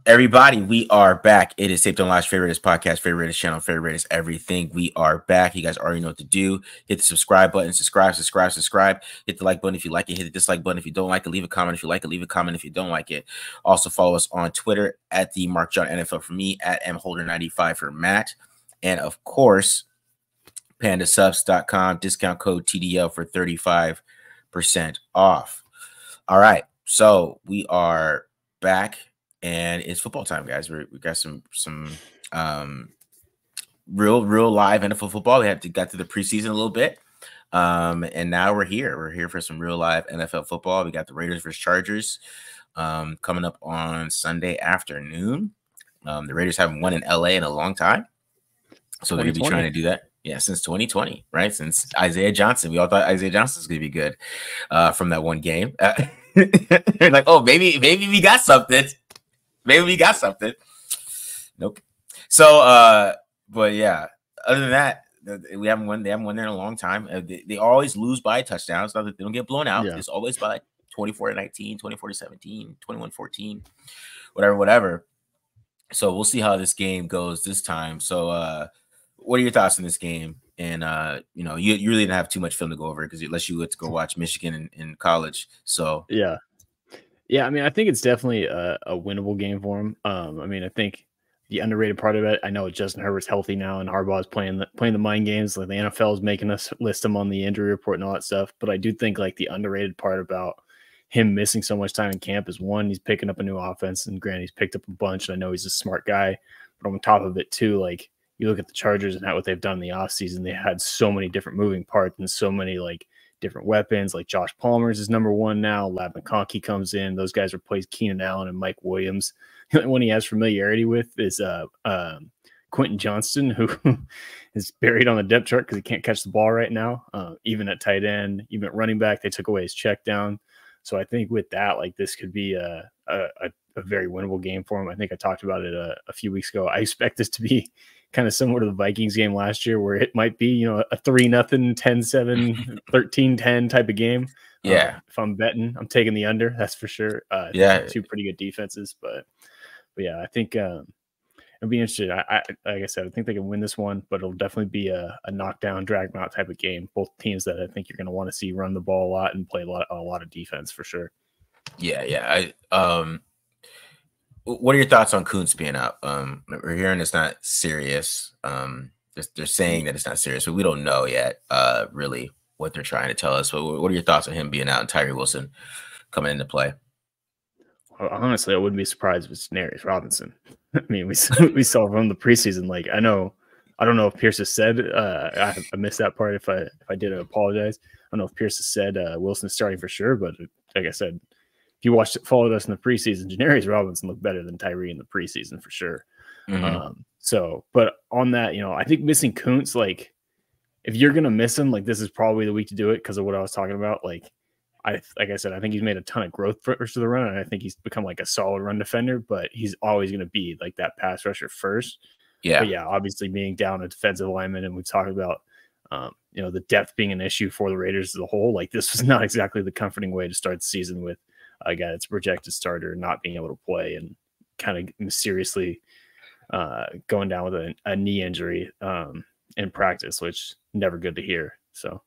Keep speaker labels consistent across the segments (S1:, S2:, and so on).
S1: Everybody, we are back. It is Taped on Live's favorite podcast, favorite channel, favorite everything. We are back. You guys already know what to do. Hit the subscribe button, subscribe. Hit the like button if you like it. Hit the dislike button if you don't like it. Leave a comment if you like it. Leave a comment if you don't like it. Also follow us on Twitter at the Mark John NFL for me, at mholder95 for Matt, and of course, pandasubs.com, discount code TDL for 35% off. All right, so we are back. And it's football time, guys. We got some real live NFL football. Got to the preseason a little bit, and now we're here. We're here for some real live NFL football. We got the Raiders versus Chargers coming up on Sunday afternoon. The Raiders haven't won in LA in a long time, so they're gonna be trying to do that. Yeah, since 2020, right? Since Isaiah Johnson, we all thought Isaiah Johnson was gonna be good from that one game. Like, oh, maybe we got something. Maybe we got something. Nope. So, but yeah, other than that, we haven't won. They haven't won there in a long time. They always lose by touchdowns. Not that they don't get blown out. Yeah. It's always by like 24-19, 24-17, 21-14, whatever. So we'll see how this game goes this time. So, what are your thoughts on this game? And you really didn't have too much film to go over because unless you went to go watch Michigan in college. So
S2: Yeah, I mean, I think it's definitely a winnable game for him. I mean, I think the underrated part of it, I know Justin Herbert's healthy now and Harbaugh's playing the mind games. Like the NFL is making us list him on the injury report and all that stuff. But I do think like the underrated part about him missing so much time in camp is one, he's picking up a new offense. And granted, he's picked up a bunch. And I know he's a smart guy. But on top of it, too, like you look at the Chargers and what they've done in the offseason, they had so many different moving parts and so many like different weapons. Like Josh Palmer's is number one now. Lab McConkey comes in. Those guys replace Keenan Allen and Mike Williams. The only one he has familiarity with is Quentin Johnston, who is buried on the depth chart because he can't catch the ball right now. Even at tight end, even at running back, they took away his check down. So I think with that, like this could be a very winnable game for him. I think I talked about it a few weeks ago. I expect this to be kind of similar to the Vikings game last year where it might be, a 3-0, 10-7, 13-10 type of game.
S1: Yeah.
S2: If I'm betting, I'm taking the under, that's for sure. Two pretty good defenses, but yeah, I think it'll be interesting. Like I said, I think they can win this one, but it'll definitely be a knockdown, drag them out type of game. Both teams that I think you're going to want to see run the ball a lot and play a lot of defense for sure.
S1: Yeah. What are your thoughts on Kuntz being out? We're hearing it's not serious. They're saying that it's not serious, but we don't know yet really what they're trying to tell us. But what are your thoughts on him being out and Tyree Wilson coming into play?
S2: Well, honestly, I wouldn't be surprised if it's Denarius Robinson. I mean, we saw from the preseason. Like, I don't know if Pierce has said. I missed that part. If I did, I apologize. I don't know if Pierce has said Wilson's starting for sure, but like I said, if you followed us in the preseason, Denarius Robinson looked better than Tyree in the preseason for sure. Mm-hmm. But on that, I think missing Kuntz, like if you're going to miss him, like this is probably the week to do it because of what I was talking about. Like I said, I think he's made a ton of growth for the run, and I think he's become like a solid run defender, but he's always going to be like that pass rusher first.
S1: Yeah.
S2: But yeah, obviously being down a defensive lineman, and we've talked about, the depth being an issue for the Raiders as a whole. Like this was not exactly the comforting way to start the season with a guy that's a projected starter not being able to play and kind of mysteriously going down with a knee injury in practice, which never good to hear. So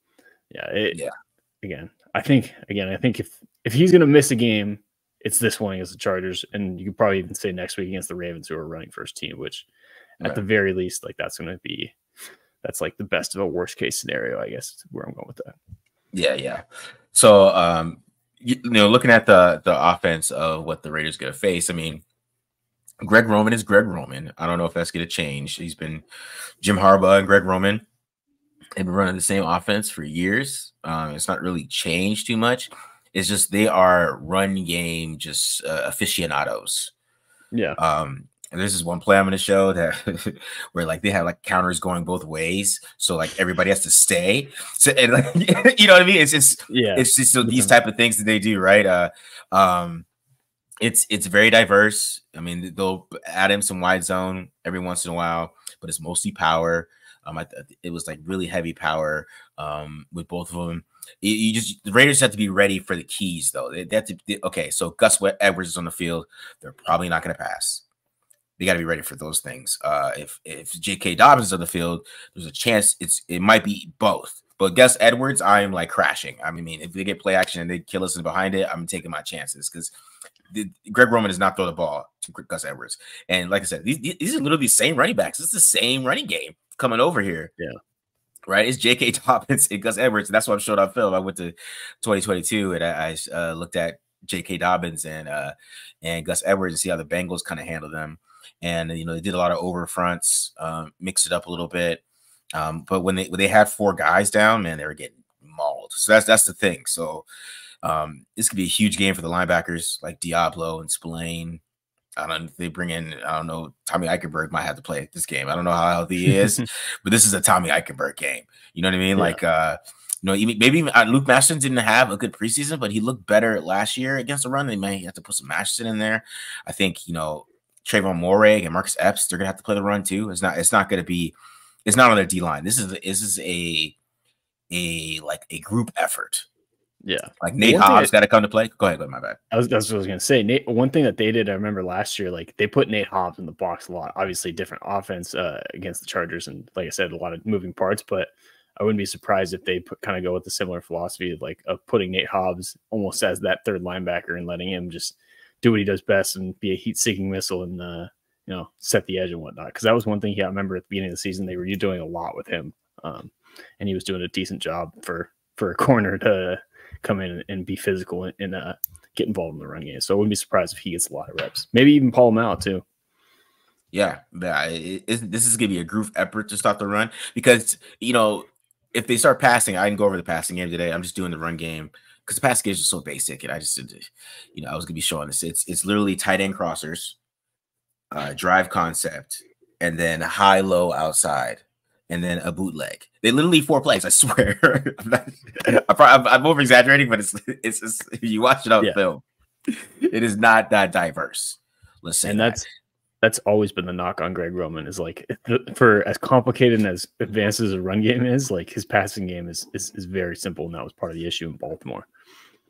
S2: again, I think if he's going to miss a game, it's this one against the Chargers. And you could probably even say next week against the Ravens, who are running first team, which at the very least, like that's like the best of a worst case scenario, I guess, is where I'm going with that.
S1: Yeah. So, looking at the offense of what the Raiders going to face, I mean, Greg Roman is Greg Roman. I don't know if that's going to change. He's been Jim Harbaugh and Greg Roman have been running the same offense for years. It's not really changed too much. It's just they are run game just aficionados.
S2: Yeah.
S1: And there's this one play I'm going to show that where like they have like counters going both ways, so like everybody has to stay. So and like you know what I mean? It's just so these type of things that they do, right? It's very diverse. I mean, they'll add in some wide zone every once in a while, but it's mostly power. It was like really heavy power with both of them. The Raiders have to be ready for the keys though. They have to. Okay, so Gus Edwards is on the field. They're probably not going to pass. They got to be ready for those things. If J.K. Dobbins is on the field, there's a chance it might be both. But Gus Edwards, I'm like crashing. I mean, if they get play action and they kill us behind it, I'm taking my chances because Greg Roman does not throw the ball to Gus Edwards. And like I said, these are literally the same running backs. It's the same running game coming over here.
S2: Yeah.
S1: Right. It's J.K. Dobbins and Gus Edwards. And that's what I'm showing on film. I went to 2022 and I looked at J.K. Dobbins and Gus Edwards and see how the Bengals kind of handle them. And, they did a lot of over fronts, mix it up a little bit. But when they had 4 guys down, man, they were getting mauled. So that's the thing. So this could be a huge game for the linebackers like Diablo and Spillane. I don't know if they bring in, I don't know, Tommy Eichenberg might have to play this game. I don't know how healthy he is, but this is a Tommy Eichenberg game. You know what I mean? Yeah. Like, maybe Luke Masterson didn't have a good preseason, but he looked better last year against the run. They might have to put some Masterson in there. I think, Trayvon Moehrig and Marcus Epps, they're going to have to play the run too. It's not going to be, it's not on their D-line. This is a group effort.
S2: Yeah.
S1: Like Nate Hobbs got to come to play. Go ahead, my bad.
S2: That's what I was going to say. Nate, one thing that they did, I remember last year, like they put Nate Hobbs in the box a lot. Obviously, different offense against the Chargers. And like I said, a lot of moving parts, but I wouldn't be surprised if they kind of go with a similar philosophy of putting Nate Hobbs almost as that third linebacker and letting him just do what he does best and be a heat-seeking missile and, set the edge and whatnot. Because that was one thing I remember at the beginning of the season, they were doing a lot with him. And he was doing a decent job for a corner to come in and be physical and get involved in the run game. So I wouldn't be surprised if he gets a lot of reps. Maybe even Paul Mao too.
S1: Yeah. This is going to be a group effort to stop the run because, if they start passing, I didn't go over the passing game today. I'm just doing the run game because the passing game is just so basic. And I just, I was going to be showing this. It's literally tight end crossers, drive concept, and then high, low, outside, and then a bootleg. They literally 4 plays. I swear. I'm over exaggerating, but it's just, if you watch it on film, it is not that diverse. Let's say
S2: that's always been the knock on Greg Roman is like for as complicated and as advanced as a run game is, like his passing game is very simple, and that was part of the issue in Baltimore.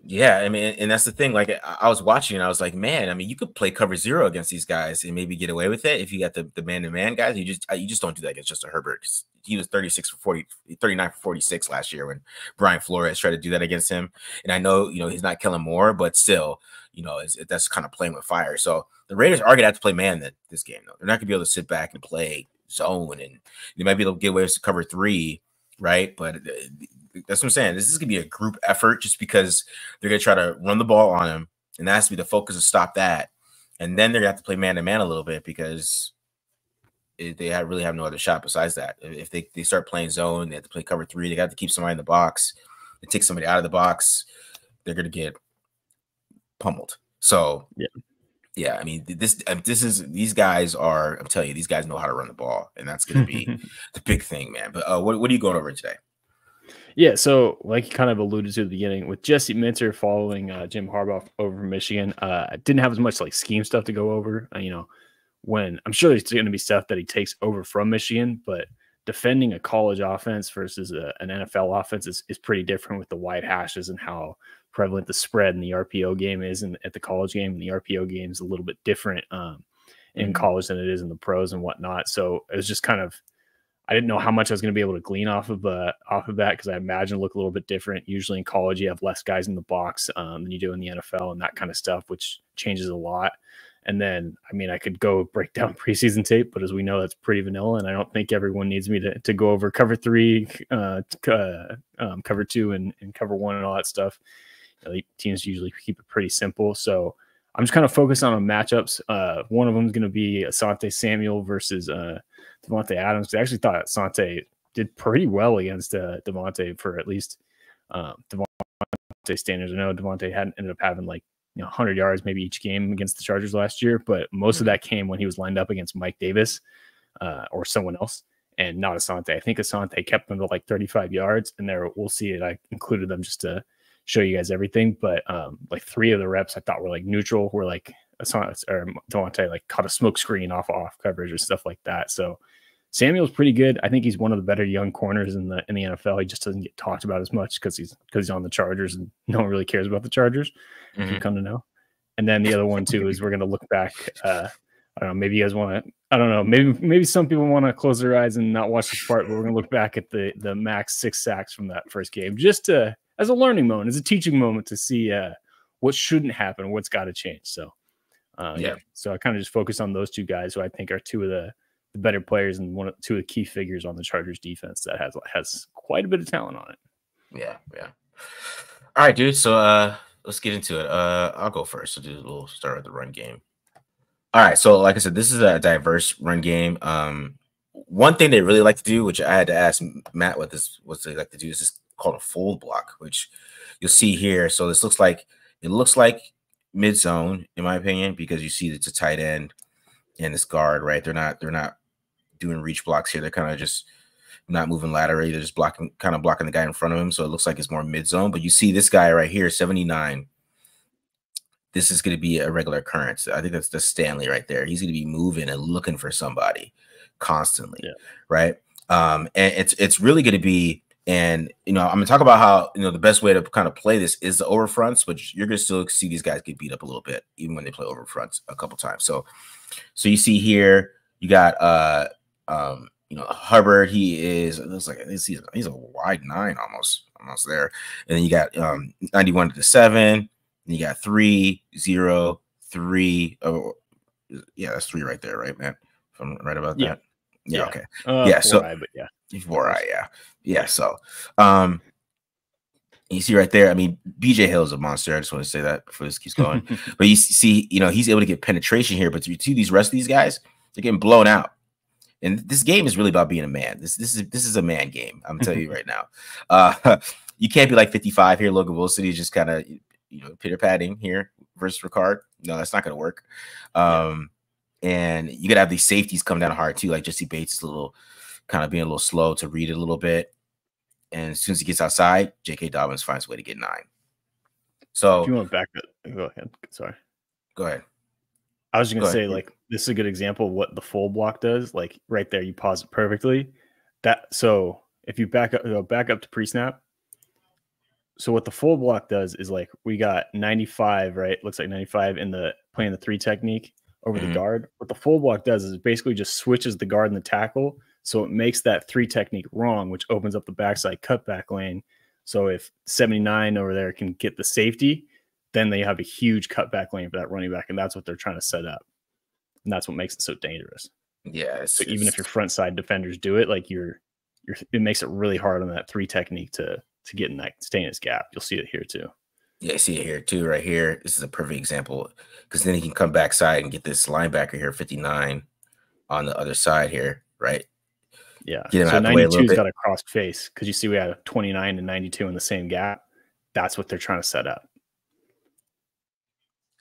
S1: Yeah, I mean, and that's the thing. Like, I was watching, and I was like, man, I mean, you could play cover 0 against these guys and maybe get away with it if you got the man-to-man guys. You just don't do that against Justin Herbert. He was 39 for 46 last year when Brian Flores tried to do that against him. And I know, he's not killing more, but still, that's kind of playing with fire. So the Raiders are going to have to play man this game, though. They're not going to be able to sit back and play zone, and they might be able to get away with cover 3, right? But that's what I'm saying. This is going to be a group effort just because they're going to try to run the ball on him, and that has to be the focus to stop that. And then they're going to have to play man-to-man a little bit because they really have no other shot besides that. If they start playing zone, they have to play cover 3. They got to keep somebody in the box. They take somebody out of the box, they're going to get pummeled. So, yeah, I mean, these guys are, I'm telling you, these guys know how to run the ball, and that's going to be the big thing, man. But what are you going over today?
S2: Yeah, so like you kind of alluded to at the beginning, with Jesse Minter following Jim Harbaugh over from Michigan, didn't have as much like scheme stuff to go over. When I'm sure there's going to be stuff that he takes over from Michigan, but defending a college offense versus an NFL offense is pretty different with the wide hashes and how prevalent the spread in the RPO game is at the college game. And the RPO game is a little bit different in college than it is in the pros and whatnot. So it was just kind of, I didn't know how much I was going to be able to glean off of that because I imagine it look a little bit different. Usually in college, you have less guys in the box than you do in the NFL and that kind of stuff, which changes a lot. And then, I mean, I could go break down preseason tape, but as we know, that's pretty vanilla. And I don't think everyone needs me to go over cover 3, cover 2, and cover 1 and all that stuff. Teams usually keep it pretty simple. So I'm just kind of focused on matchups. One of them is going to be Asante Samuel versus Devontae Adams. I actually thought Asante did pretty well against Devontae for at least Devontae standards. I know Devontae ended up having 100 yards maybe each game against the Chargers last year, but most of that came when he was lined up against Mike Davis or someone else, and not Asante. I think Asante kept them to 35 yards, and we'll see it. I included them just to show you guys everything, but 3 of the reps I thought were neutral, where Asante or Devontae caught a smoke screen off coverage or stuff like that. So Samuel's pretty good. I think he's one of the better young corners in the NFL. He just doesn't get talked about as much because he's on the Chargers, and no one really cares about the Chargers, if you come to know. And then the other one too is we're going to look back I don't know. Maybe you guys want to. I don't know. Maybe some people want to close their eyes and not watch this part, but we're gonna look back at the max 6 sacks from that first game, just as a learning moment, as a teaching moment to see what shouldn't happen, what's got to change. So yeah. So I kind of just focus on those two guys who I think are two of the better players and two of the key figures on the Chargers defense that has quite a bit of talent on it.
S1: Yeah. All right, dude. So let's get into it. I'll go first. So we'll start with the run game. All right. So like I said, this is a diverse run game. One thing they really like to do, which I had to ask Matt what they like to do, is this called a fold block, which you'll see here. So this looks like mid zone, in my opinion, because you see it's a tight end and this guard, right? They're not doing reach blocks here. They're kind of just not moving laterally. They're just blocking the guy in front of him. So it looks like it's more mid zone. But you see this guy right here, 79. This is going to be a regular occurrence. I think that's the Stanley right there. He's going to be moving and looking for somebody constantly, right? And it's really going to be, and I'm going to talk about how the best way to kind of play this is the over fronts, but you're going to still see these guys get beat up a little bit even when they play over fronts a couple times. So you see here, you got Hubbard. He's a wide 9 almost there, and then you got 91 to 7. And you got 3, 0, 3. Oh, yeah, that's 3 right there, right, man? If I'm right about that. Yeah. Okay. Yeah. So,
S2: but yeah.
S1: 4-eye, yeah. So, you see right there. I mean, BJ Hill is a monster. I just want to say that before this keeps going. But you see, he's able to get penetration here. But you see these rest of these guys, they're getting blown out. And this game is really about being a man. This is a man game. I'm telling you right now. You can't be like 55 here. Logan Wilson is just kind of pitter patting here versus Ricard. No, that's not going to work. And you got to have these safeties come down hard too. Like Jesse Bates is being a little slow to read it a little bit. And as soon as he gets outside, J.K. Dobbins finds a way to get 9. So
S2: if you want to back up, go ahead. Sorry.
S1: Go ahead.
S2: I was just going to say, like, this is a good example of what the full block does. Like right there, you pause it perfectly. So if you back up to pre-snap, so what the full block does is, like, we got 95, right? Looks like 95 playing the 3 technique over the guard. What the full block does is it basically just switches the guard and the tackle. So it makes that 3 technique wrong, which opens up the backside cutback lane. So if 79 over there can get the safety, then they have a huge cutback lane for that running back. And that's what they're trying to set up. And that's what makes it so dangerous.
S1: Yeah.
S2: So even if your front side defenders do it, like it makes it really hard on that 3 technique to get in that stay in his gap. You'll see it here too.
S1: Yeah, I see it here too, right here. This is a perfect example because then he can come backside and get this linebacker here, 59 on the other side here, right?
S2: Yeah. So 92's got a crossed face because you see we had a 29 and 92 in the same gap. That's what they're trying to set up.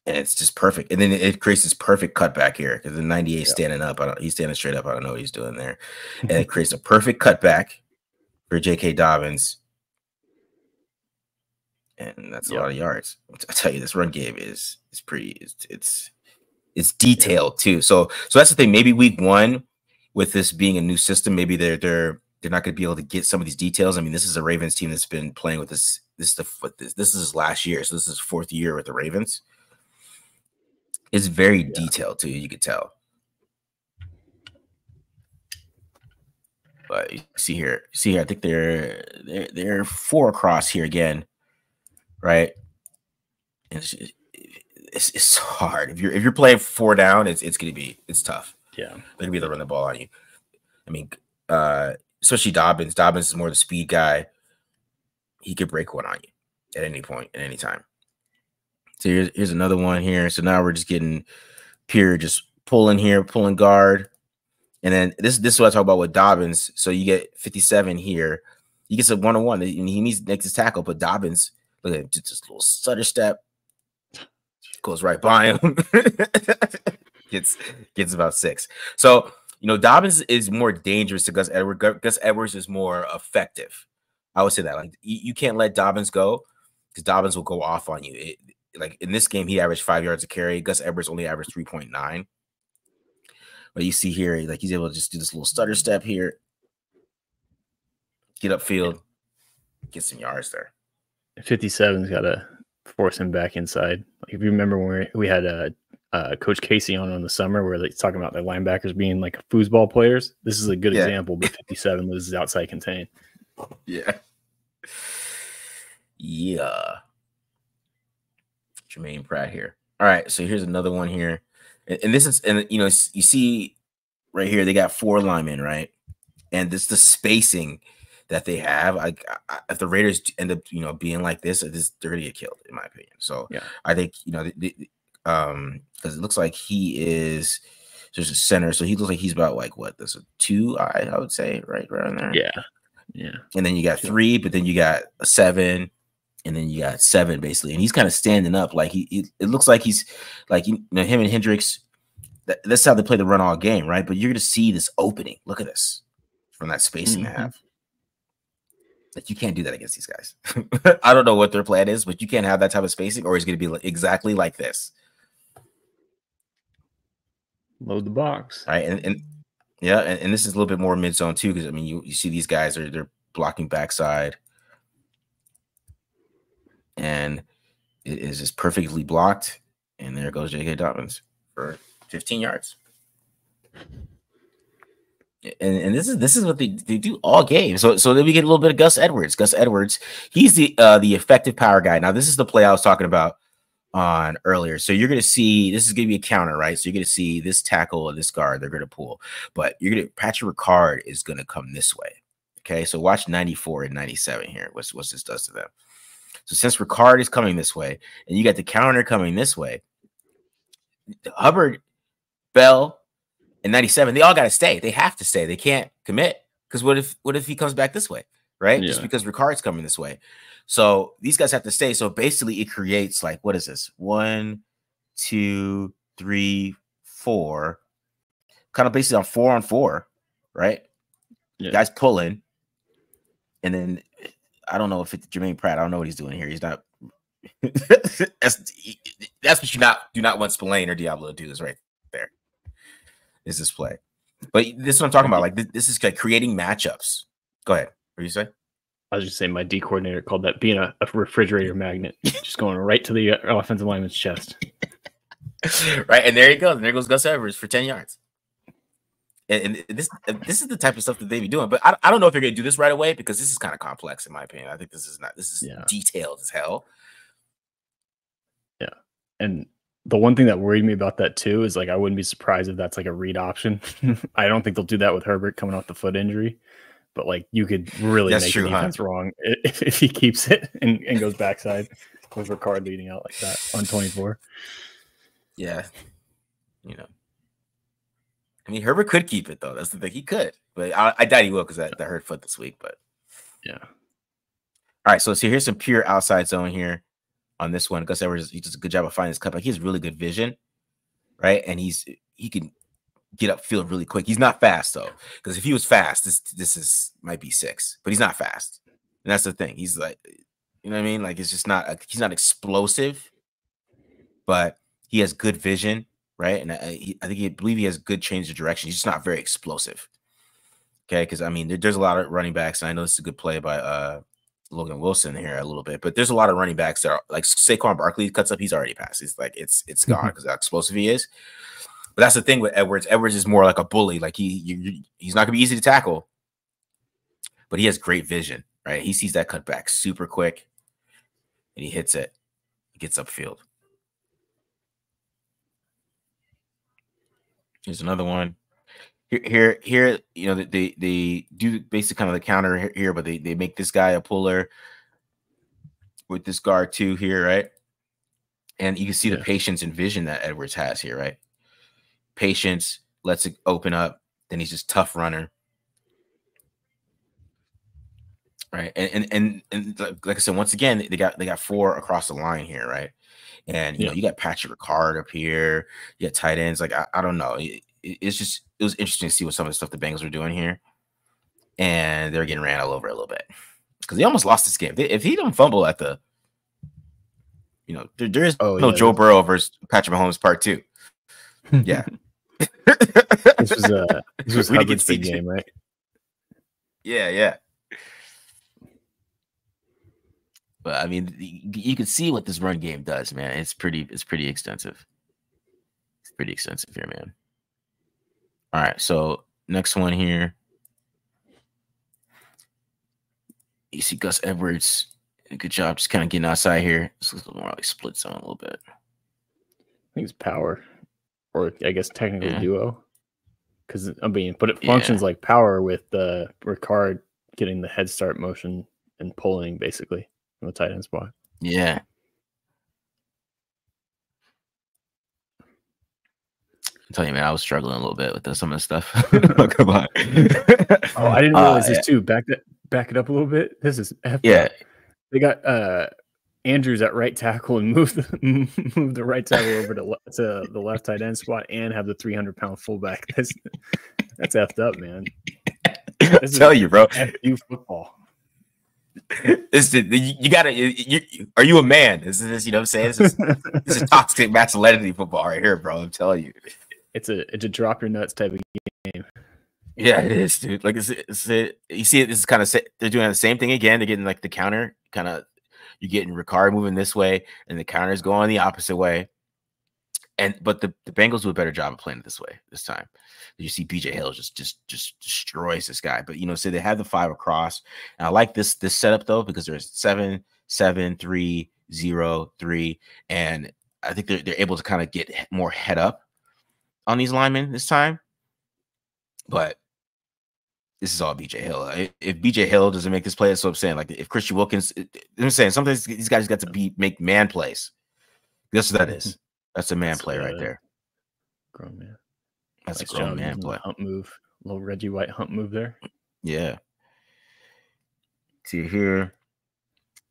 S1: And it's just perfect. And then it creates this perfect cutback here because the 98 standing up. He's standing straight up. I don't know what he's doing there. And it creates a perfect cutback for J.K. Dobbins. And that's a lot of yards. I tell you, this run game is pretty. It's detailed too. So that's the thing. Maybe week 1, with this being a new system, maybe they're not going to be able to get some of these details. I mean, this is a Ravens team that's been playing with this. This is his last year, so this is his 4th year with the Ravens. It's very detailed too. You could tell. But you see here. I think they're 4 across here again. Right, and it's hard if you're playing 4 down. It's tough.
S2: Yeah,
S1: they're gonna be able to run the ball on you. I mean, especially Dobbins. Dobbins is more the speed guy. He could break one on you at any point, at any time. So here's another one here. So now we're just getting pure, just pulling guard, and then this is what I talk about with Dobbins. So you get 57 here. He gets a 1-on-1, and he needs to make his tackle, but Dobbins. Look at just this little stutter step. Goes right by him. gets about 6. So, Dobbins is more dangerous to Gus Edwards. Gus Edwards is more effective. I would say that. Like, you can't let Dobbins go because Dobbins will go off on you. Like in this game, he averaged 5 yards a carry. Gus Edwards only averaged 3.9. But you see here, like, he's able to just do this little stutter step here. Get upfield. Get some yards there.
S2: 57's got to force him back inside. Like if you remember when we had Coach Casey on in the summer, where he's talking about their linebackers being like foosball players. This is a good example, but 57 was outside contain.
S1: Yeah. Yeah. Jermaine Pratt here. All right, so here's another one here. And this is, and you see right here, they got 4 linemen, right? And this the spacing that they have. If the Raiders end up, being like this, they're gonna get killed, in my opinion. So
S2: yeah,
S1: I think because it looks like he is there's a center, so he looks like he's about like what? There's a 2 I would say, right around there.
S2: Yeah.
S1: And then you got 3, but then you got a 7, and then you got 7 basically, and he's kind of standing up like it looks like he's like him and Hendricks. That's how they play the run all game, right? But you're gonna see this opening. Look at this from that spacing they have. Like you can't do that against these guys. I don't know what their plan is, but you can't have that type of spacing, or it's gonna be exactly like this.
S2: Load the box,
S1: right? And yeah, and this is a little bit more mid zone too, because I mean you see these guys they're blocking backside. And it is just perfectly blocked. And there goes J.K. Dobbins for 15 yards. And this is what they do all game. So then we get a little bit of Gus Edwards. Gus Edwards, he's the effective power guy. Now, this is the play I was talking about on earlier. So you're going to see, this is going to be a counter, right? So you're going to see this tackle and this guard, they're going to pull. But Patrick Ricard is going to come this way. Okay, so watch 94 and 97 here. What's this does to them. So since Ricard is coming this way, and you got the counter coming this way, Hubbard, Bell, and 97, they all got to stay. They have to stay. They can't commit because what if he comes back this way, right? Yeah. Just because Ricard's coming this way. So these guys have to stay. So basically, it creates like, what is this? 1, 2, 3, 4. Kind of basically on 4-on-4, right? Yeah. Guys pulling, and then I don't know if it's Jermaine Pratt. I don't know what he's doing here. He's not. that's what you do not want Spillane or Diablo to do. This right there. Is this play? But this is what I'm talking about. Like this is like creating matchups. Go ahead. What do you say?
S2: I was just saying my D coordinator called that being a refrigerator magnet, just going right to the offensive lineman's chest.
S1: Right, and there he goes. And there goes Gus Edwards for 10 yards. And this is the type of stuff that they be doing. But I don't know if they're going to do this right away because this is kind of complex in my opinion. I think this is detailed as hell.
S2: Yeah. And the one thing that worried me about that too is like I wouldn't be surprised if that's like a read option. I don't think they'll do that with Herbert coming off the foot injury. But like you could really make the defense wrong if he keeps it and goes backside with Ricard leading out like that on 24.
S1: Yeah. I mean, Herbert could keep it, though. That's the thing. He could. But I doubt he will because that hurt foot this week. But
S2: yeah.
S1: All right. So here's some pure outside zone here on this one. Gus Edwards, he does a good job of finding his cutback. He has really good vision, right? And he can get upfield really quick. He's not fast, though, because if he was fast, this might be 6. But he's not fast. And that's the thing. He's like, you know what I mean? Like, it's just he's not explosive, but he has good vision. Right, and I believe he has good change of direction. He's just not very explosive. Okay, because I mean, there's a lot of running backs, and I know this is a good play by Logan Wilson here a little bit, but there's a lot of running backs that are like Saquon Barkley cuts up, he's already passed. It's like it's gone because how explosive he is. But that's the thing with Edwards. Edwards is more like a bully. Like he's not gonna be easy to tackle, but he has great vision. Right, he sees that cutback super quick, and he hits it. He gets upfield. Here's another one. Here, they do basically kind of the counter here, but they make this guy a puller with this guard too here, right? And you can see the patience and vision that Edwards has here, right? Patience, lets it open up, then he's just tough runner. Right. And like I said, once again, they got 4 across the line here, right? And you got Patrick Ricard up here. You got tight ends. Like I don't know. It was interesting to see what some of the stuff the Bengals were doing here, and they're getting ran all over a little bit because they almost lost this game. If he don't fumble at the, there is no Joe Burrow versus Patrick Mahomes part 2. Yeah,
S2: this was Hubbard's big game, right?
S1: Yeah. But I mean, you can see what this run game does, man. It's pretty extensive. Pretty extensive here, man. All right, so next one here. You see Gus Edwards. Good job just kind of getting outside here. This looks a little more like split zone a little bit.
S2: I think it's power, or I guess technically duo. Because but it functions like power with Ricard getting the head start motion and pulling basically in the tight end spot.
S1: Yeah. I'm telling you, man, I was struggling a little bit with some of the stuff. Come on.
S2: Oh, I didn't realize this too. Back it up a little bit. This is
S1: yeah.
S2: They got Andrews at right tackle and move the right tackle over to the left tight end spot and have the 300-pound fullback. That's effed up, man.
S1: I tell you, bro.
S2: FU football.
S1: You gotta. Are you a man? This is, you know what I'm saying? This is toxic masculinity football right here, bro. I'm telling you.
S2: It's a drop your nuts type of game.
S1: Yeah, it is, dude. Like you see it. This is kind of they're doing the same thing again. They're getting like the counter kind of. You're getting Ricard moving this way, and the counters going the opposite way. But the Bengals do a better job of playing it this way this time. You see BJ Hill just destroys this guy. But so they have the 5 across, and I like this setup though because there's 7, 7, 3, 0, 3, and I think they're able to kind of get more head up on these linemen this time. But this is all BJ Hill. If BJ Hill doesn't make this play, that's what I'm saying. Like if Christian Wilkins, I'm saying sometimes these guys got to make man plays. That's what that is. That's a man play right there.
S2: Grown man.
S1: That's nice a grown man play.
S2: Hump move. A little Reggie White hump move there.
S1: Yeah. See here.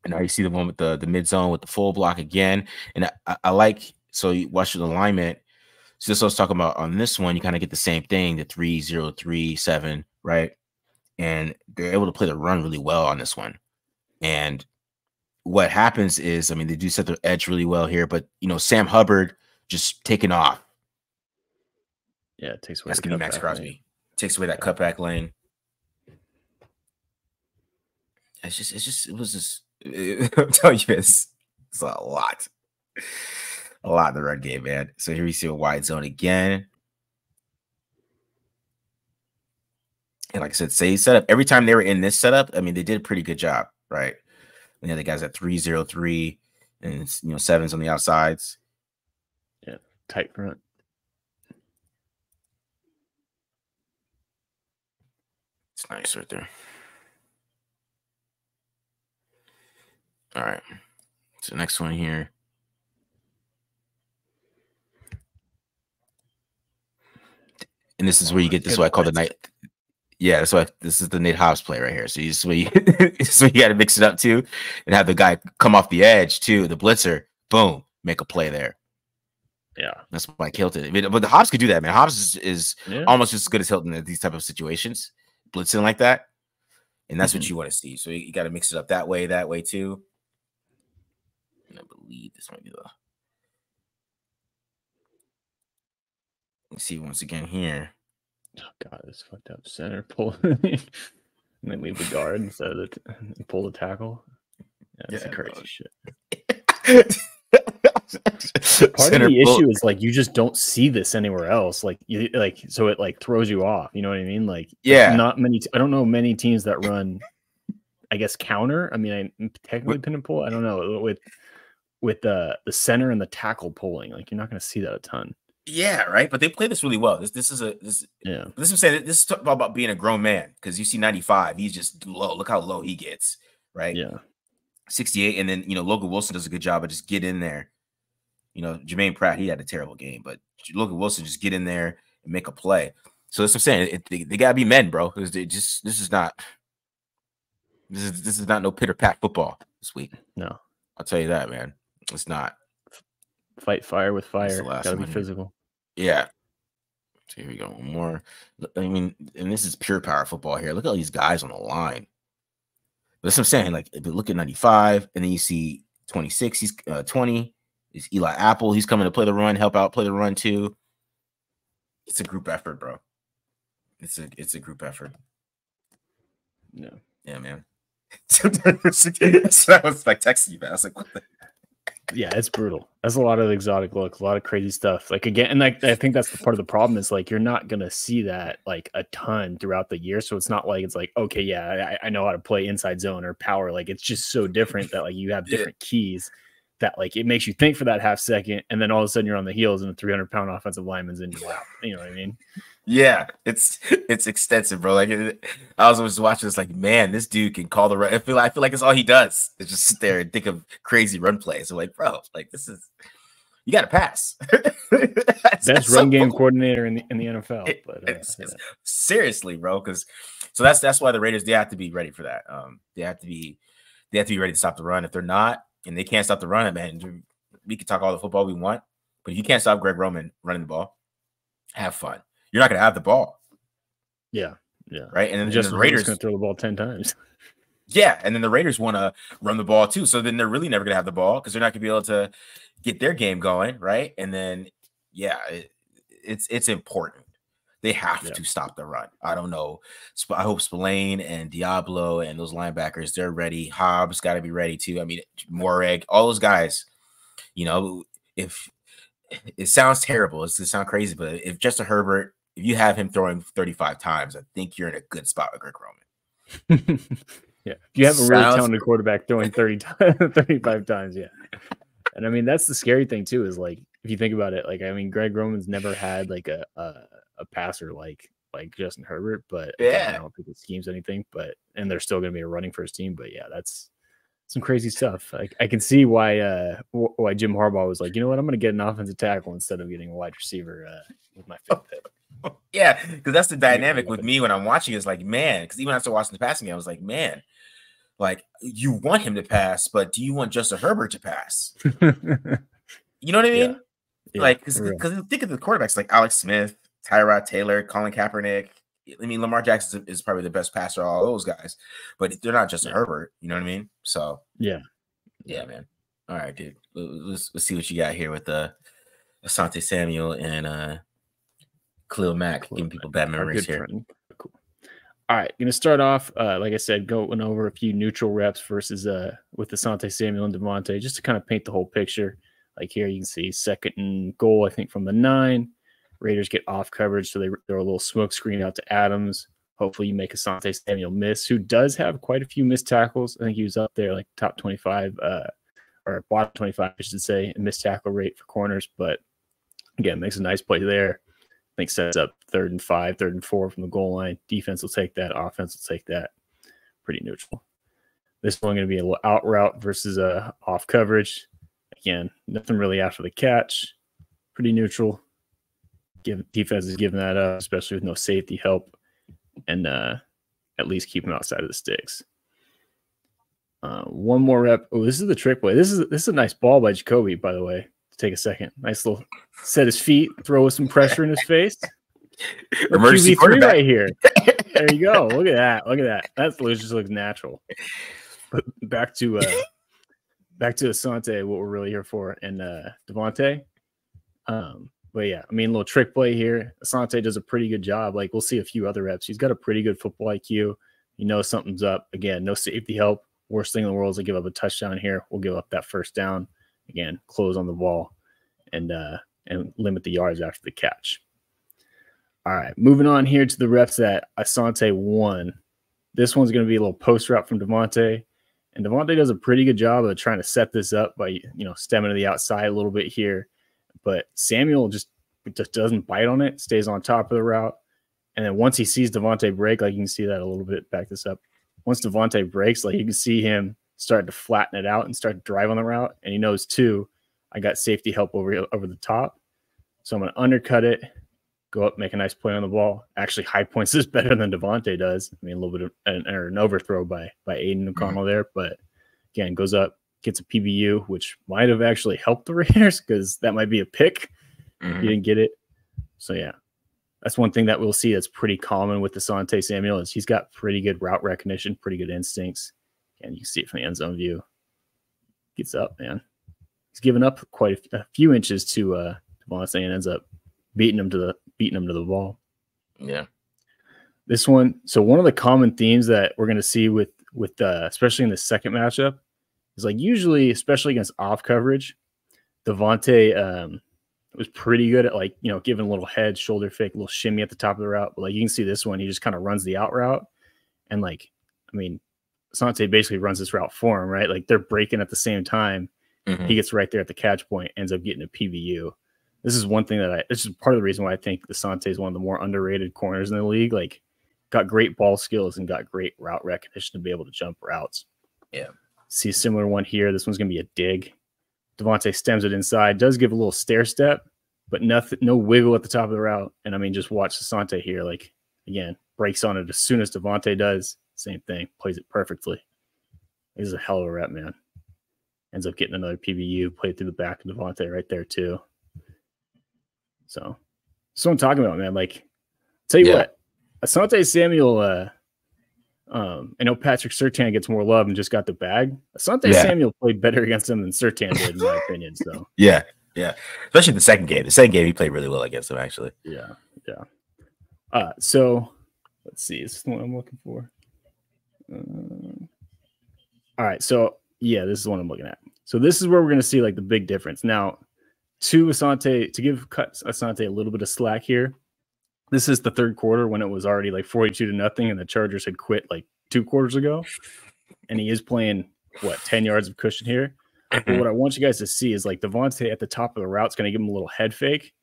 S1: And now you see the one with the mid zone with the full block again. And I like, so you watch the alignment. So this is what I was talking about on this one. You kind of get the same thing, the 3, 0, 3, 7, right? And they're able to play the run really well on this one. And what happens is, they do set their edge really well here, but Sam Hubbard just taking off.
S2: Yeah, it takes away.
S1: That's gonna be Max Crosby. Lane. Takes away that cutback lane. I'm telling you, it's a lot in the run game, man. So here we see a wide zone again. And like I said, say setup. Every time they were in this setup, they did a pretty good job, right? And the other guys at 3, 0, 3, and 7s on the outsides.
S2: Yeah, tight front.
S1: It's nice right there. All right. So next one here. And this is where you get this. What I call the night. Yeah, that's why this is the Nate Hobbs play right here. So you got to mix it up too, and have the guy come off the edge too, the blitzer. Boom, make a play there.
S2: Yeah,
S1: that's why I killed it. But the Hobbs could do that, man. Hobbs is almost as good as Hilton in these type of situations, blitzing like that, and that's what you want to see. So you got to mix it up that way too. And I believe this might be the. Let's see once again here.
S2: Oh God, this fucked up center pull, and then leave the guard instead of pull the tackle. Yeah, that's crazy shit. Part of the issue is like you just don't see this anywhere else. So it throws you off. You know what I mean? Not many. I don't know many teams that run. I guess counter. I technically pin and pull. I don't know with the center and the tackle pulling. You're not going to see that a ton.
S1: Yeah, right. But they play this really well. This is I'm saying this is about being a grown man because you see 95, he's just low. Look how low he gets, right?
S2: Yeah.
S1: 68, and then Logan Wilson does a good job of just get in there. Jermaine Pratt, he had a terrible game, but Logan Wilson just get in there and make a play. So that's what I'm saying. They gotta be men, bro. Because this is not no pitter pat football this week.
S2: No,
S1: I'll tell you that, man. It's not.
S2: Fight fire with fire. Gotta be physical.
S1: Yeah. So here we go. One more. And this is pure power football here. Look at all these guys on the line. That's what I'm saying. If you look at 95, and then you see 26, he's 20. Is Eli Apple. He's coming to play the run, help out, play the run too. It's a group effort, bro. It's a group effort.
S2: No.
S1: Yeah, man. So I was texting you, man. I was like, what the
S2: Yeah, it's brutal. That's a lot of exotic looks, a lot of crazy stuff. Like again, and like I think that's the part of the problem is like you're not gonna see that like a ton throughout the year. So it's not like it's like, okay, yeah, I know how to play inside zone or power. Like it's just so different that like you have different keys that like it makes you think for that half second, and then all of a sudden you're on the heels and a 300-pound offensive lineman's in your lap. You know what I mean?
S1: Yeah, it's extensive, bro. Like I was always watching this, like, man, this dude can call the run. I feel like it's all he does is just sit there and think of crazy run plays. I'm like, bro, like this is you got to pass.
S2: Best run game coordinator in the NFL.
S1: Seriously, bro, because so that's why the Raiders, they have to be ready for that. They have to be ready to stop the run. If they're not, and they can't stop the run, man, we can talk all the football we want, but if you can't stop Greg Roman running the ball, have fun. You're not going to have the ball.
S2: Yeah.
S1: Right. And then
S2: just
S1: the Raiders
S2: going to throw the ball 10 times.
S1: Yeah. And then the Raiders want to run the ball too. So then they're really never going to have the ball because they're not going to be able to get their game going. Right. And then, yeah, it's important. They have to stop the run. I don't know. I hope Spillane and Diablo and those linebackers, they're ready. Hobbs got to be ready too. I mean, Moreg, all those guys, you know, if it sounds terrible, it's going to sound crazy, but if Justin Herbert, if you have him throwing 35 times, I think you're in a good spot with Greg
S2: Roman. Yeah. If you have a really talented quarterback throwing 35 times, yeah. And I mean, that's the scary thing too, is like, if you think about it, like, I mean, Greg Roman's never had like a passer like Justin Herbert, but again, I don't think it schemes anything, and they're still going to be a running first team. But yeah, that's some crazy stuff. I can see why Jim Harbaugh was like, you know what, I'm going to get an offensive tackle instead of getting a wide receiver with my fifth pick.
S1: Yeah, because that's the dynamic with me when I'm watching is like, man, because even after watching the passing game, I was like, man, like you want him to pass, but do you want Justin Herbert to pass? You know what I mean? Yeah. Like, because think of the quarterbacks like Alex Smith, Tyrod Taylor, Colin Kaepernick. I mean, Lamar Jackson is probably the best passer of all those guys, but they're not Justin Herbert. You know what I mean? So yeah, man. All right, dude. Let's see what you got here with Asante Samuel and Khalil Mack, giving people bad memories here.
S2: Cool. All right, going to start off, like I said, going over a few neutral reps versus with Asante Samuel and Devontae, just to kind of paint the whole picture. Like here, you can see 2nd and goal, I think, from the 9. Raiders get off coverage, so they throw a little smoke screen out to Adams. Hopefully, you make Asante Samuel miss, who does have quite a few missed tackles. I think he was up there like top 25, or bottom 25, I should say, in missed tackle rate for corners. But again, makes a nice play there. I think sets up 3rd and 5, 3rd and 4 from the goal line. Defense will take that. Offense will take that. Pretty neutral. This one going to be a little out route versus off coverage. Again, nothing really after the catch. Pretty neutral. Defense is giving that up, especially with no safety help, and at least keep them outside of the sticks. One more rep. Oh, this is the trick play. This is a nice ball by Jacoby, by the way. Take a second. Nice little set his feet, throw some pressure in his face.
S1: Emergency QB3
S2: right here. There you go. Look at that. Look at that. That just looks natural. But back to Asante, what we're really here for, and Devontae. But yeah, I mean, a little trick play here. Asante does a pretty good job. Like, we'll see a few other reps. He's got a pretty good football IQ. You know something's up. Again, no safety help. Worst thing in the world is to give up a touchdown here. We'll give up that first down. Again, close on the ball and limit the yards after the catch. All right, moving on here to the reps that Asante won. This one's going to be a little post route from Devontae. And Devontae does a pretty good job of trying to set this up by, stemming to the outside a little bit here. But Samuel just doesn't bite on it, stays on top of the route. And then once he sees Devontae break, like you can see that a little bit, back this up. Once Devontae breaks, like you can see him start to flatten it out and start to drive on the route. And he knows too, I got safety help over the top. So I'm going to undercut it, go up, make a nice play on the ball. Actually, high points this better than Devontae does. I mean, a little bit of an overthrow by Aiden O'Connell there. But again, goes up, gets a PBU, which might have actually helped the Raiders because that might be a pick. You didn't get it. So yeah, that's one thing that we'll see that's pretty common with Asante Samuel is he's got pretty good route recognition, pretty good instincts. And you can see it from the end zone view. Gets up, man. He's given up quite a few inches to Devontae and ends up beating him to the ball.
S1: Yeah.
S2: This one. So one of the common themes that we're going to see with especially in the second matchup is like usually, especially against off coverage, Devontae was pretty good at like, giving a little head, shoulder fake, a little shimmy at the top of the route. But like you can see this one, he just kind of runs the out route. And like, I mean, Asante basically runs this route for him, right? Like they're breaking at the same time.
S1: Mm-hmm.
S2: He gets right there at the catch point, ends up getting a PBU. This is one thing this is part of the reason why I think Asante is one of the more underrated corners in the league. Like, got great ball skills and got great route recognition to be able to jump routes.
S1: Yeah.
S2: See a similar one here. This one's going to be a dig. Devontae stems it inside, does give a little stair step, but no wiggle at the top of the route. And I mean, just watch Asante here. Like, again, breaks on it as soon as Devontae does. Same thing, plays it perfectly. This is a hell of a rep, man. Ends up getting another PBU, played through the back of Devontae right there, too. So, that's what I'm talking about, man. Like, tell you what, Asante Samuel, I know Patrick Surtain gets more love and just got the bag. Asante Samuel played better against him than Surtain did, in my opinion. So,
S1: yeah. Especially the second game. The second game, he played really well against him, actually.
S2: Yeah. So, let's see. This is the one I'm looking for. All right. So, yeah, this is the one I'm looking at. So, this is where we're going to see like the big difference. Now, to give Asante a little bit of slack here, this is the third quarter when it was already like 42-0 and the Chargers had quit like 2 quarters ago. And he is playing, 10 yards of cushion here. But what I want you guys to see is like Devontae at the top of the route is going to give him a little head fake.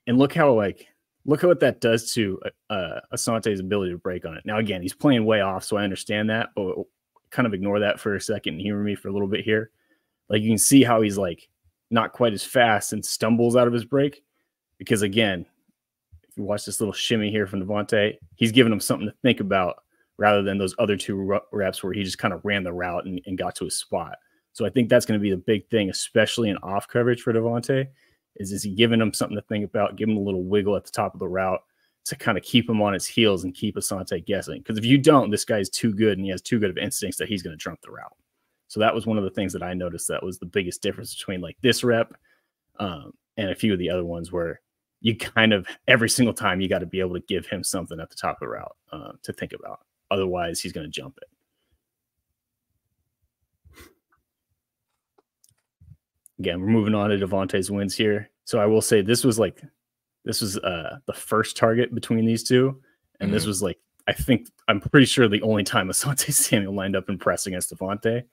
S2: And look what that does to Asante's ability to break on it. Now, again, he's playing way off, so I understand that, but kind of ignore that for a second and humor me for a little bit here. Like, you can see how he's like not quite as fast and stumbles out of his break because, again, if you watch this little shimmy here from Devontae, he's giving him something to think about rather than those other 2 reps where he just kind of ran the route and got to his spot. So I think that's going to be the big thing, especially in off coverage for Devontae, is he giving him something to think about, giving him a little wiggle at the top of the route to kind of keep him on his heels and keep Asante guessing. Because if you don't, this guy's too good and he has too good of instincts that he's going to jump the route. So that was one of the things that I noticed that was the biggest difference between like this rep and a few of the other ones where you kind of every single time you got to be able to give him something at the top of the route to think about. Otherwise, he's going to jump it. Again, we're moving on to Devontae's wins here. So I will say this was the first target between these two. And this was like, I'm pretty sure the only time Asante Samuel lined up and pressed against Devontae.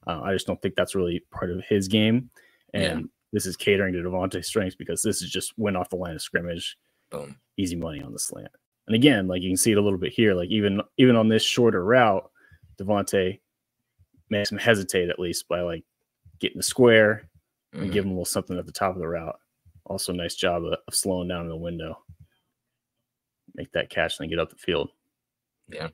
S2: I just don't think that's really part of his game. And this is catering to Devontae's strengths because this is just went off the line of scrimmage. Boom. Easy money on the slant. And again, like you can see it a little bit here, like even on this shorter route, Devontae makes him hesitate at least by like getting the square and give him a little something at the top of the route. Also, nice job of slowing down in the window. Make that catch and then get up the field.
S1: Yeah.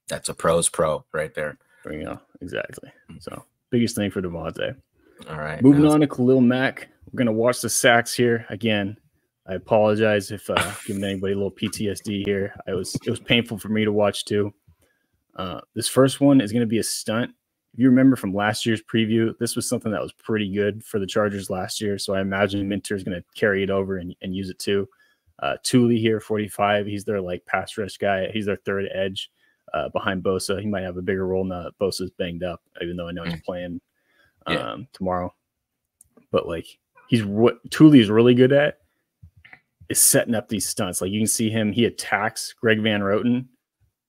S1: That's a pro's pro right there.
S2: There you go. Exactly. So, biggest thing for Devontae.
S1: All right.
S2: Moving on to Khalil Mack. We're going to watch the sacks here. Again, I apologize if giving anybody a little PTSD here. It was painful for me to watch too. This first one is going to be a stunt. If you remember from last year's preview, this was something that was pretty good for the Chargers last year. So I imagine Minter is going to carry it over and use it too. Thule here, 45. He's their like pass rush guy. He's their third edge behind Bosa. He might have a bigger role now that Bosa's banged up, even though I know he's playing tomorrow. But like what Thule is really good at is setting up these stunts. Like you can see him, he attacks Greg Van Roten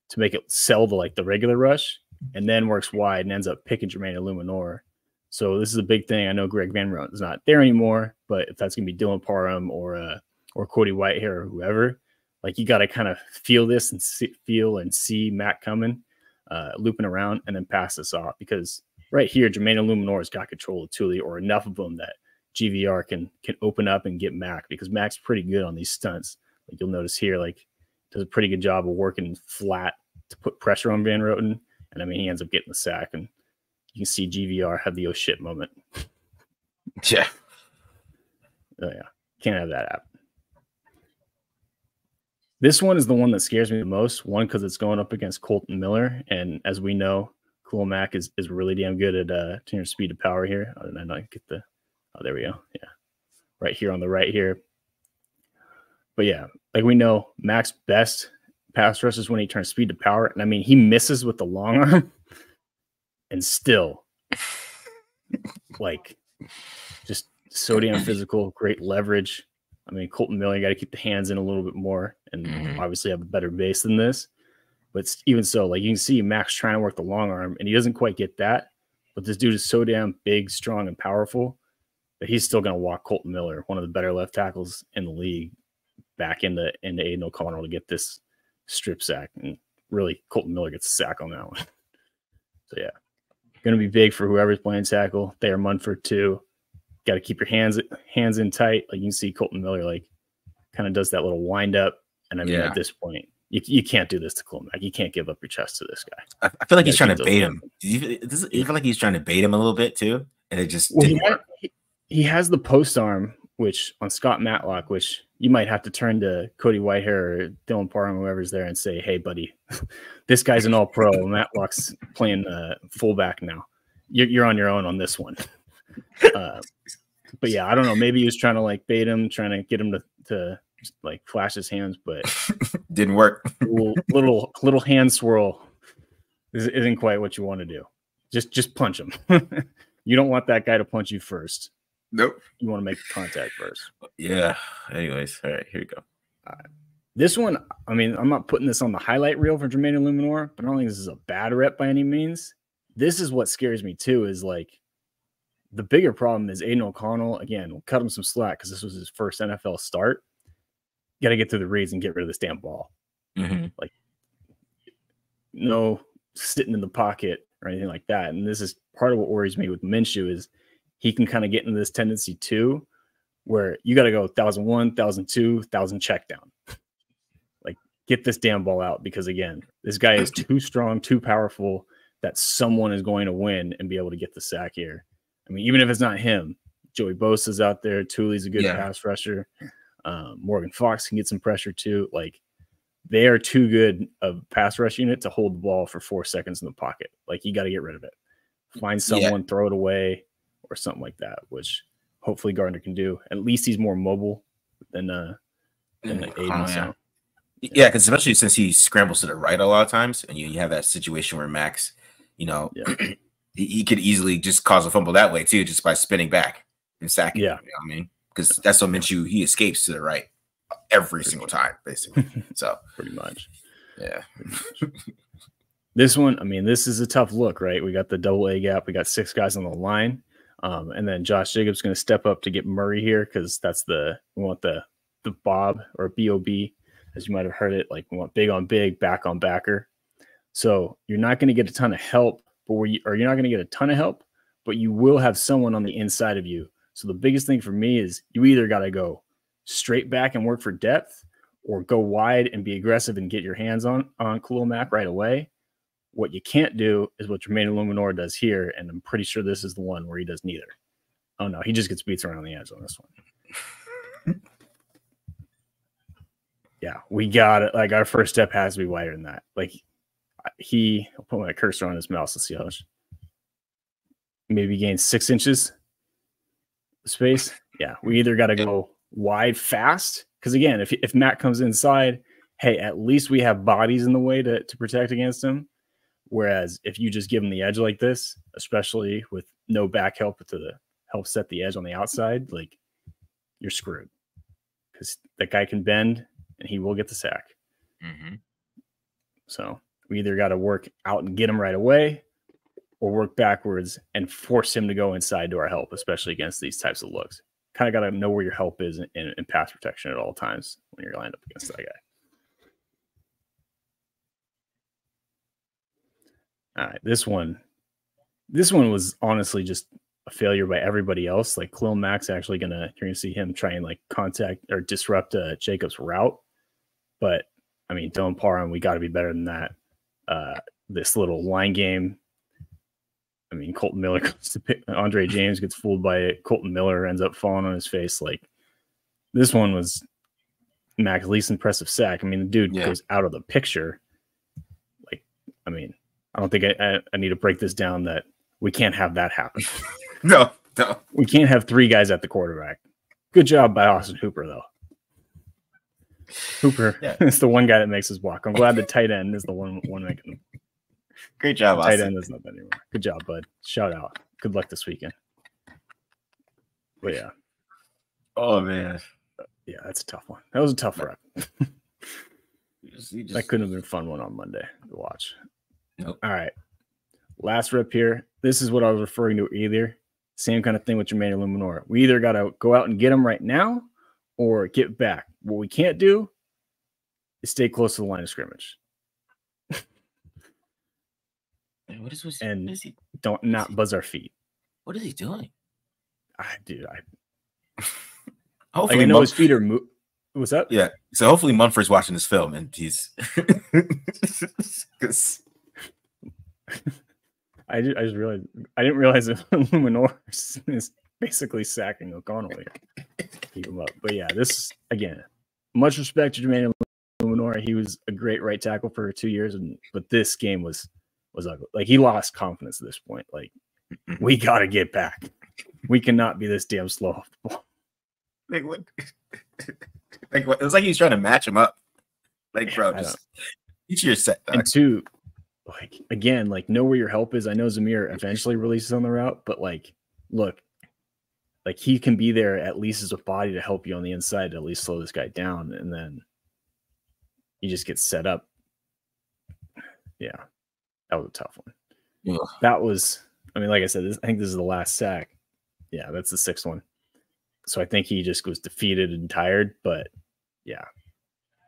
S2: to make it sell the regular rush, and then works wide and ends up picking Jermaine Illuminor. So this is a big thing. I know Greg Van Roten's not there anymore, but if that's going to be Dylan Parham or Cody Whitehair or whoever, like you got to kind of feel this and see Matt coming, looping around, and then pass this off. Because right here, Jermaine Illuminor has got control of Thule or enough of them that GVR can open up and get Mac, because Mac's pretty good on these stunts. Like you'll notice here, like does a pretty good job of working flat to put pressure on Van Roten. And I mean, he ends up getting the sack, and you can see GVR have the oh shit moment.
S1: Yeah.
S2: Oh yeah. Can't have that happen. This one is the one that scares me the most. One, because it's going up against Colton Miller. And as we know, Khalil Mack is really damn good at turning speed to power here. Oh, did I not get the there we go. Yeah. Right here on the right here. But yeah, like we know, Mack's best pass rush is when he turns speed to power. And I mean, he misses with the long arm and still like just so damn physical, great leverage. I mean, Colton Miller, you got to keep the hands in a little bit more and obviously have a better base than this. But even so, like you can see Max trying to work the long arm and he doesn't quite get that. But this dude is so damn big, strong, and powerful that he's still going to walk Colton Miller, one of the better left tackles in the league, back into Aiden O'Connell to get this strip sack. And really, Colton Miller gets a sack on that one. So, yeah, going to be big for whoever's playing tackle. Thayer Munford, too. Got to keep your hands in tight. Like you can see Colton Miller, like, kind of does that little wind up. And I mean, at this point, you can't do this to Clem. You can't give up your chest to this guy.
S1: I feel like he's trying to bait him. Do you feel like he's trying to bait him a little bit too? And it just didn't work.
S2: He has the post arm, which on Scott Matlock, which you might have to turn to Cody Whitehair or Dylan Parham, whoever's there, and say, "Hey, buddy, this guy's an all-pro. Matlock's playing fullback now. You're on your own on this one." But yeah, I don't know. Maybe he was trying to like bait him, trying to get him to like flash his hands, but
S1: didn't work.
S2: little hand swirl isn't quite what you want to do. Just punch him. You don't want that guy to punch you first.
S1: Nope.
S2: You want to make contact first.
S1: Yeah. Anyways, all right, here we go.
S2: All right. This one, I mean, I'm not putting this on the highlight reel for Jermaine Illuminor, but I don't think this is a bad rep by any means. This is what scares me too, is like the bigger problem is Aiden O'Connell. Again, we'll cut him some slack because this was his first NFL start. You got to get through the reads and get rid of this damn ball. Like, no sitting in the pocket or anything like that. And this is part of what worries me with Minshew is he can kind of get into this tendency too, where you got to go 1,001, 1,002, 1,000 check down. Like, get this damn ball out because, again, this guy is too strong, too powerful that someone is going to win and be able to get the sack here. I mean, even if it's not him, Joey Bosa's out there. Thule's a good pass rusher. Morgan Fox can get some pressure too. Like, they are too good of pass rush unit to hold the ball for 4 seconds in the pocket. Like, you got to get rid of it. Find someone, throw it away, or something like that, which hopefully Gardner can do. At least he's more mobile than Aiden.
S1: Yeah, because especially since he scrambles to the right a lot of times, and you have that situation where Max, you know, he could easily just cause a fumble that way too, just by spinning back and sacking.
S2: Yeah,
S1: you know what I mean, because that's what Minshew, he escapes to the right every single time, basically. So
S2: pretty much,
S1: yeah.
S2: This one, I mean, this is a tough look, right? We got the double A gap. We got 6 guys on the line, and then Josh Jacobs going to step up to get Murray here because that's we want the Bob or BOB, as you might have heard it. Like, we want big on big, back on backer. So you're not going to get a ton of help, you're not going to get a ton of help, but you will have someone on the inside of you. So the biggest thing for me is you either got to go straight back and work for depth, or go wide and be aggressive and get your hands on Khalil Mack right away. What you can't do is what Jermaine Illuminor does here, and I'm pretty sure this is the one where he does neither. Oh, no, he just gets beats around the edge on this one. Yeah, we got it. Like, our first step has to be wider than that. Like, I'll put my cursor on his mouse. Let's see how much. Maybe gain 6 inches of space. Yeah, we either got to go wide fast, because again, if Matt comes inside, hey, at least we have bodies in the way to protect against him. Whereas if you just give him the edge like this, especially with no back help to help set the edge on the outside, like, you're screwed, because that guy can bend and he will get the sack. So we either got to work out and get him right away, or work backwards and force him to go inside to our help, especially against these types of looks. Kind of got to know where your help is in pass protection at all times when you're lined up against that guy. All right, this one was honestly just a failure by everybody else. Like, Khalil Mack's actually you're gonna see him try and like contact or disrupt Jacobs' route. But I mean, Dylan Parham, we got to be better than that. This little line game. I mean, Colton Miller goes to pick, Andre James gets fooled by it. Colton Miller ends up falling on his face. Like, this one was Mack's least impressive sack. I mean, the dude goes out of the picture. Like, I mean, I don't think I need to break this down that we can't have that happen.
S1: No.
S2: We can't have 3 guys at the quarterback. Good job by Austin Hooper, though. Hooper is the one guy that makes his block. I'm glad the tight end is the one making.
S1: Great job, Austin. Tight end does nothing anymore. Good job, Austin.
S2: Good job, bud. Shout out. Good luck this weekend. All right, this one. This one was honestly just a failure by everybody else. Like, Khalil Mack's actually gonna, you're gonna see him try and like contact or disrupt Jacobs' route. But I mean, Dylan Parham, we got to be better than that. But yeah.
S1: Oh man.
S2: Yeah, that's a tough one. That was a tough rep.
S1: That
S2: couldn't have been a fun one on Monday to watch.
S1: Nope.
S2: All right. Last rep here. This is what I was referring to earlier. Same kind of thing with Jermaine Luminor. We either got to go out and get him right now or get back. What we can't do is stay close to the line of scrimmage.
S1: What is he?
S2: Don't not buzz our feet.
S1: What is he doing?
S2: Hopefully, I know his feet are moving. What's up?
S1: Yeah. So hopefully Munford's watching this film and he's because
S2: I just realized I didn't realize that Luminor is basically sacking O'Connell. Keep him up. But yeah, this again, much respect to Jermaine Luminor. He was a great right tackle for 2 years, but this game was ugly. Like he lost confidence at this point. Like we got to get back. We cannot be this damn slow.
S1: Like what? Like what? It was like he was trying to match him up. Like bro, just each your set. Dog.
S2: And two, like again, like know where your help is. I know Zamir eventually releases on the route, but like, look, like he can be there at least as a body to help you on the inside to at least slow this guy down, and then you just get set up. Yeah, that was a tough one.
S1: Yeah.
S2: That was, I mean, like I said, I think this is the last sack. Yeah, that's the 6th one. So I think he just was defeated and tired, but yeah,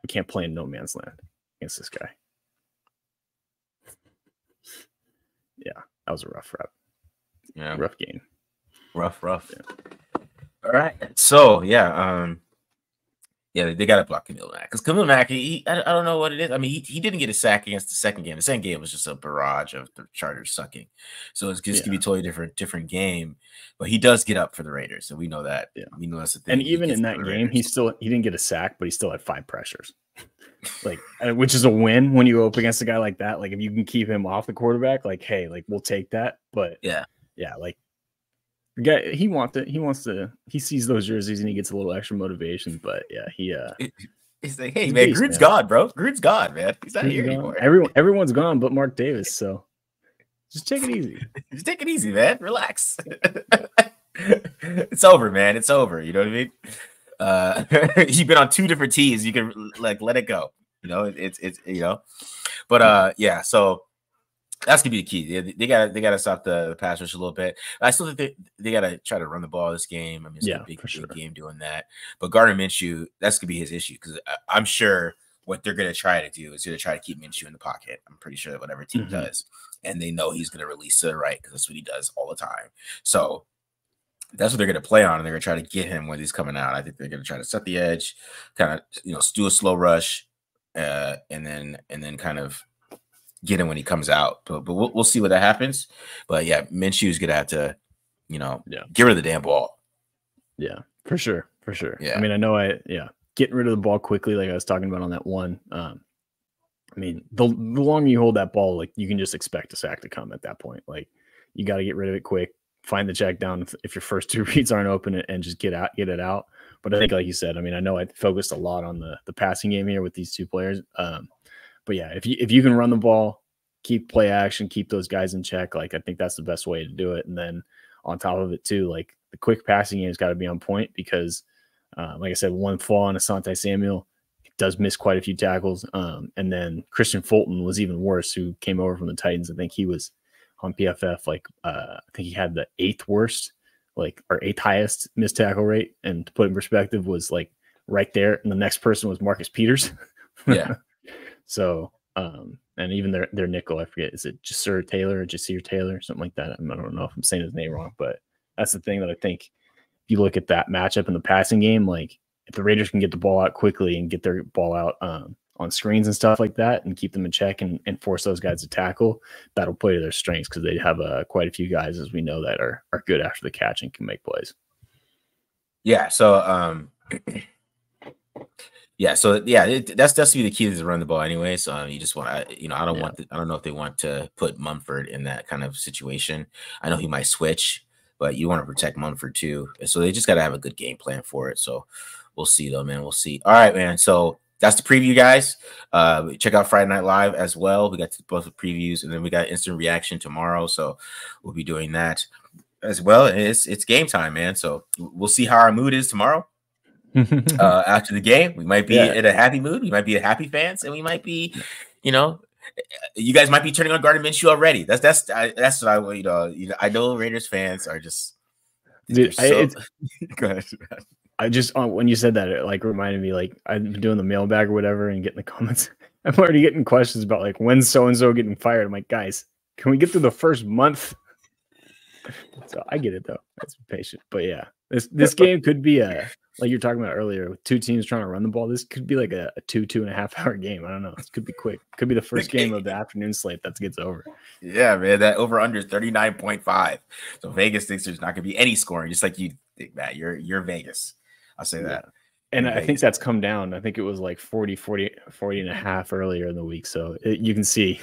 S2: we can't play in no man's land against this guy. Yeah, that was a rough rep.
S1: Yeah,
S2: rough game.
S1: Rough. Yeah. All right, so yeah, they got to block Khalil Mack because Khalil Mack, I don't know what it is. I mean, he didn't get a sack against the second game. The second game was just a barrage of the Chargers sucking. So it's just gonna be a totally different game. But he does get up for the Raiders, so we know that. Yeah, we know that's the thing.
S2: And even in that game, he didn't get a sack, but he still had 5 pressures. Like, which is a win when you go up against a guy like that. Like, if you can keep him off the quarterback, like, hey, like we'll take that. But yeah, like. The guy, he wants to. He sees those jerseys and he gets a little extra motivation. But yeah,
S1: he's like, hey man, Gruden's gone, bro. Gruden's gone, man. He's not here anymore.
S2: Everyone's gone, but Mark Davis. So just take it easy.
S1: Just take it easy, man. Relax. It's over, man. It's over. You know what I mean? You've been on 2 different teams. You can like let it go. You know, it's you know. But yeah, so. That's gonna be the key. They gotta stop the pass rush a little bit. I still think they gotta try to run the ball this game. I mean, it's a big game doing that. But Gardner Minshew, that's gonna be his issue because I'm sure what they're gonna try to do is gonna try to keep Minshew in the pocket. I'm pretty sure that whatever team does, and they know he's gonna release to the right because that's what he does all the time. So that's what they're gonna play on, and they're gonna try to get him when he's coming out. I think they're gonna try to set the edge, kind of do a slow rush, and then kind of get him when he comes out, but we'll see what that happens. But yeah, Minshew's gonna have to, get rid of the damn ball.
S2: Yeah, for sure.
S1: Yeah,
S2: I mean, I know getting rid of the ball quickly, like I was talking about on that one. I mean, the longer you hold that ball, like you can just expect a sack to come at that point. Like you got to get rid of it quick, find the check down if your first 2 reads aren't open, and just get it out. But I think, like you said, I mean, I know I focused a lot on the passing game here with these 2 players. But yeah, if you can run the ball, keep play action, keep those guys in check, like I think that's the best way to do it. And then on top of it too, like the quick passing game has got to be on point because, like I said, one fall on Asante Samuel does miss quite a few tackles. And then Christian Fulton was even worse, who came over from the Titans. I think he was on PFF, like I think he had the 8th worst, like our 8th highest missed tackle rate. And to put in perspective, was like right there. And the next person was Marcus Peters.
S1: Yeah.
S2: So, and even their nickel, I forget, is it Jasir Taylor, something like that? I don't know if I'm saying his name wrong, but that's the thing that I think if you look at that matchup in the passing game, like if the Raiders can get the ball out quickly and get their ball out on screens and stuff like that and keep them in check and force those guys to tackle, that'll play to their strengths because they have quite a few guys, as we know, that are good after the catch and can make plays.
S1: Yeah. So, that's definitely the key to run the ball anyway. So you just want, I don't know if they want to put Mumford in that kind of situation. I know he might switch, but you want to protect Mumford too. So they just got to have a good game plan for it. So we'll see though, man. We'll see. All right, man. So that's the preview, guys. Check out Friday Night Live as well. We got both the previews, and then we got instant reaction tomorrow. So we'll be doing that. as well. It's game time, man. So we'll see how our mood is tomorrow. After the game, we might be in a happy mood. We might be a happy fans, and we might be, you know, you guys might be turning on Gardner Minshew already. That's what I I know Raiders fans are just.
S2: Dude,
S1: Go ahead.
S2: I just when you said that, it like reminded me, like I've been doing the mailbag or whatever and getting the comments. I'm already getting questions about like when's so and so getting fired. I'm like, guys, can we get through the first month? So I get it though. That's patient, but yeah, this game could be like you're talking about earlier with two teams trying to run the ball. This could be like a 2.5 hour game. I don't know. This could be quick. Could be the first game of the afternoon slate that gets over.
S1: Yeah, man. That over under 39.5. So Vegas thinks there's not going to be any scoring, just like you think, Matt. You're Vegas. I'll say that.
S2: And I think that's come down. I think it was like 40 and a half earlier in the week. So you can see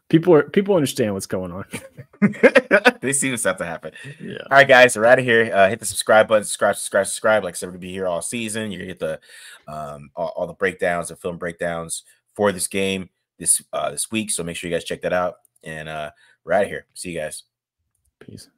S2: people understand what's going on.
S1: They see what's about to happen.
S2: Yeah.
S1: All right, guys, we're out of here. Hit the subscribe button. Subscribe. Like I said, we're gonna be here all season. You're gonna get the all the breakdowns, the film breakdowns for this game this week. So make sure you guys check that out. And we're out of here. See you guys.
S2: Peace.